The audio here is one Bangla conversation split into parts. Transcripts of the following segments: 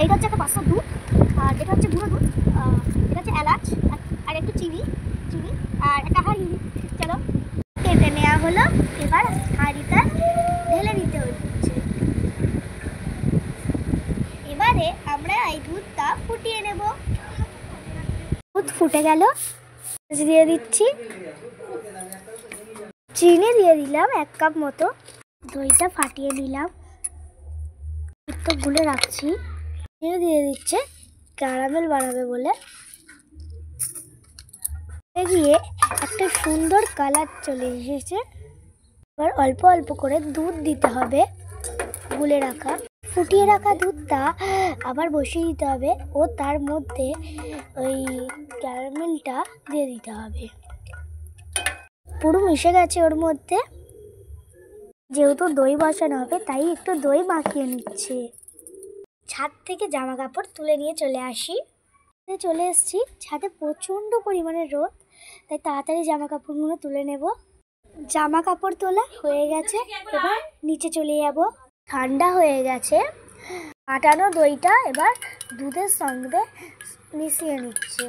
এইটা হচ্ছে একটা 500 দুধ, আর এটা হচ্ছে গুঁড়ো দুধ, এটা হচ্ছে এলাচ আর একটু চিনি আর একটা হাঁড়ি। চলো কেটে নেওয়া হলো, এবার হাঁড়িটা ঢেলে নিতে হচ্ছে। এবারে আমরা এই দুধটা ফুটিয়ে নেব। দুধ ফুটে গেল, দিয়ে দিচ্ছি চিনি, দিয়ে দিলাম 1 কাপ মতো, দইটা ফাটিয়ে নিলাম, একটু গুলে রাখছি, দিয়ে দিচ্ছে ক্যারামেল বানাবে বলে, গিয়ে একটা সুন্দর কালার চলে এসেছে। এবার অল্প অল্প করে দুধ দিতে হবে, গুলে রাখা ফুটিয়ে রাখা দুধটা আবার বসিয়ে দিতে হবে ও তার মধ্যে ওই ক্যারামেলটা দিয়ে দিতে হবে। পুরো মিশে গেছে ওর মধ্যে, যেহেতু দই বসানো হবে তাই একটু দই মাখিয়ে নিচ্ছে। ছাদ থেকে জামা কাপড় তুলে নিয়ে চলে আসি, চলে এসেছি ছাদে, প্রচণ্ড পরিমাণে রোদ, তাই তাড়াতাড়ি জামা কাপড়গুলো তুলে নেব। জামা কাপড় তোলা হয়ে গেছে, এবার নিচে চলে যাব। ঠান্ডা হয়ে গেছে, ফাটানো দইটা এবার দুধের সঙ্গে মিশিয়ে নিচ্ছে।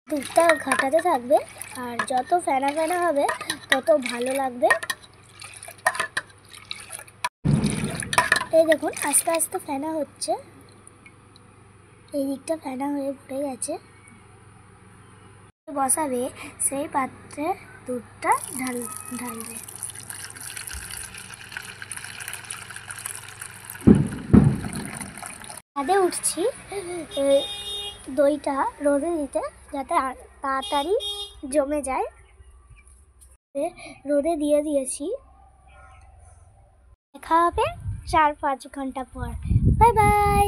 দুধটা ঘাটাতে থাকবে, আর যত ফেনা ফেনা হবে তত ভালো লাগবে। এই দেখুন আস্তে আস্তে ফেনা হচ্ছে, এই দিকটা ফেনা হয়ে পড়ে গেছে। বসাবে সেই পাত্রে দুধটা ঢালবে। ছাদে উঠছি দইটা রোদে দিতে, যাতে তাড়াতাড়ি জমে যায়। রোদে দিয়ে দিয়েছি, দেখা হবে 4-5 ঘন্টা পর। Bye bye.